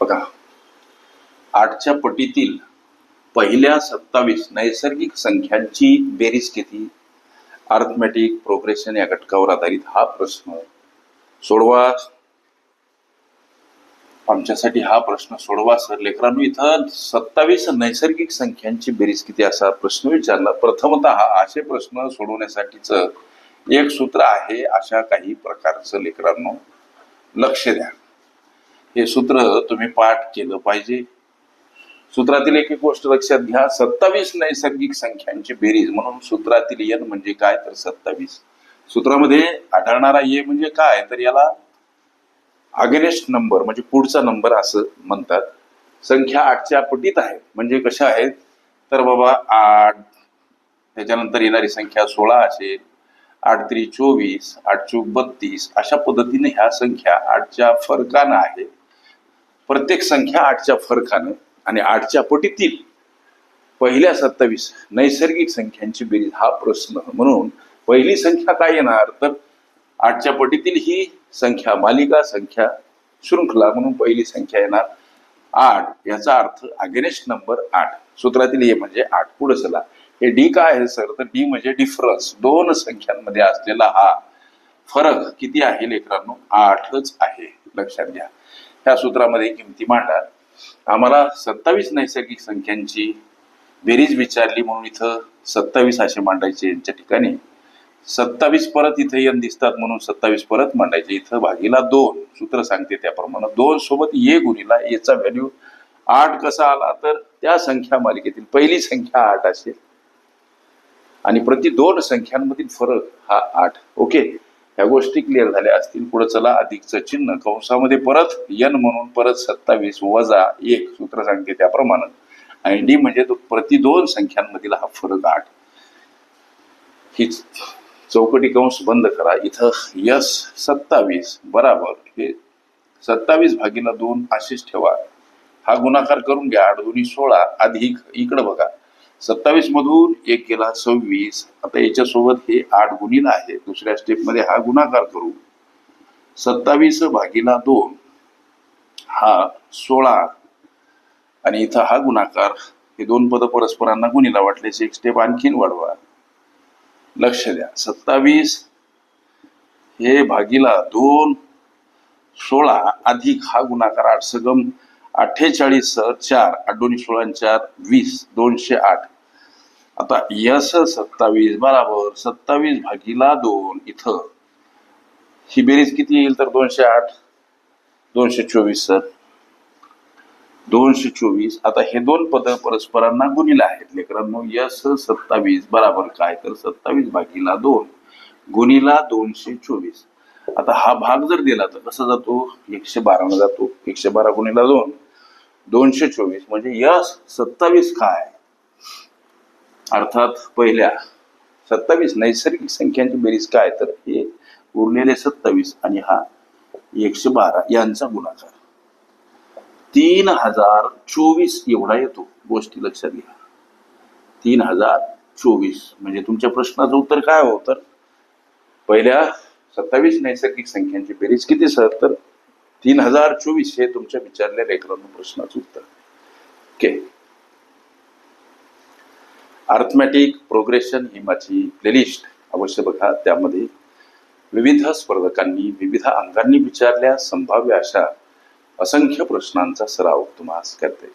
बघा, 8च्या पटीतील पहिल्या 27 नैसर्गिक संख्यांची बेरीज किती? अर्थमॅटिक प्रोग्रेशन या घटकावर आधारित हा प्रश्न सोडवा. आमच्यासाठी हा प्रश्न सोडवा सर. लेकरांनो, इथं 27 नैसर्गिक संख्यांची बेरीज किती असा प्रश्न विचारला. प्रथमतः असे प्रश्न सोडवण्यासाठीच एक सूत्र आहे. अशा काही प्रकारचं लेकरांनो लक्ष द्या. हे सूत्र तुम्ही पाठ केलं पाहिजे. सूत्रातील एक एक गोष्ट लक्षात घ्या. 27 नैसर्गिक संख्यांची बेरीज म्हणून सूत्रातील n म्हणजे काय तर 27. सूत्रामध्ये आढळणारा a म्हणजे काय तर याला अगेन्स्ट नंबर म्हणजे पुढचा नंबर असं म्हणतात. संख्या 8च्या पटीत आहे म्हणजे कशा आहेत तर बाबा 8, त्याच्यानंतर येणारी संख्या 16 असेल, 8 त्रिक 24, 8 चौक 32 अशा पद्धतीने ह्या संख्या 8च्या फरकानं आहेत. प्रत्येक संख्या 8च्या फरकानं आणि 8च्या पटीतील पहिल्या 27 नैसर्गिक संख्यांची बेरीज हा प्रश्न. म्हणून पहिली संख्या काय येणार तर 8च्या पटीतील ही संख्या मालिका संख्या शृंखला म्हणून पहिली संख्या येणार 8. याचा अर्थ अगेन्स्ट नंबर 8. सूत्रातील हे म्हणजे 8. पुढे चला. हे डी काय आहे सर तर डी म्हणजे डिफरन्स. दोन संख्यांमध्ये असलेला हा फरक किती आहे लेकरांनो? 8च आहे. लक्षात घ्या. ह्या सूत्रामध्ये किमती मांडा. आम्हाला 27 नैसर्गिक संख्यांची बेरीज विचारली म्हणून इथं 27 असे मांडायचे. यांच्या ठिकाणी 27 परत इथे n दिसतात म्हणून 27 परत मांडायचे. इथं भागीला 2 सूत्र सांगते त्याप्रमाणे 2 सोबत a गुणिला a चा व्हॅल्यू 8 कसा आला तर त्या संख्या मालिकेतील पहिली संख्या 8 असेल आणि प्रति दोन संख्यांमधील फरक हा 8. ओके, ह्या गोष्टी क्लिअर झाल्या असतील. पुढे चला. अधिकचं चिन्ह कंसामध्ये परत n म्हणून परत 27 वजा 1 सूत्र सांगते त्याप्रमाणे आणि डी म्हणजे तो प्रति दोन संख्यांमधील हा फरक 8. ही चौकटी कंस बंद करा. इथं यस 27 बराबर हे 27 भागीला 2 असेच ठेवा. हा गुणाकार करून घ्या. 8 दुनी 16 अधिक इकडे बघा 27 मधून 1 गेला 26. आता याच्यासोबत हे 8 गुणिला आहे. दुसऱ्या स्टेप मध्ये हा गुणाकार करू. 27 भागीला 2 हा 16 आणि इथं हा गुणाकार. हे दोन पद परस्परांना गुणिला वाटल्याचे एक स्टेप आणखीन वाढवा. लक्ष द्या. 27 हे भागीला 2 16 अधिक हा गुणाकार 8 सगम 48 4 8 दोन्ही 16 4 20 208. आता यस 27 बराबर 27 भागीला 2 इथं ही बेरीज किती येईल तर 208 224 सर 224. आता हे दोन पद परस्परांना गुणिले आहेत लेकरांनो. यस 27 बराबर काय तर 27 भागीला 2 गुणिला 224. आता हा भाग जर दिला तर कसा जातो 112 ने जातो. 112 गुणिला 2 224 म्हणजे यस 27 काय अर्थात पहिल्या 27 नैसर्गिक संख्यांची बेरीज काय तर हे उरलेले 27 आणि हा 112 यांचा गुणाकार 3024 एवढा येतो. गोष्टी लक्षात घ्या. 3024 म्हणजे तुमच्या प्रश्नाचं उत्तर काय हो तर पहिल्या 27 नैसर्गिक संख्यांची बेरीज किती सर तर 3024 हे तुमच्या विचारलेल्या लेकरांनो प्रश्नाचं उत्तर. ओके. अर्थमॅटिक प्रोग्रेशन ही माझी प्लेलिस्ट अवश्य बघा. त्यामध्ये विविध स्पर्धकांनी विविध अंगांनी विचारल्या संभाव्य अशा असंख्य प्रश्नांचा सराव तुम्हाला करते.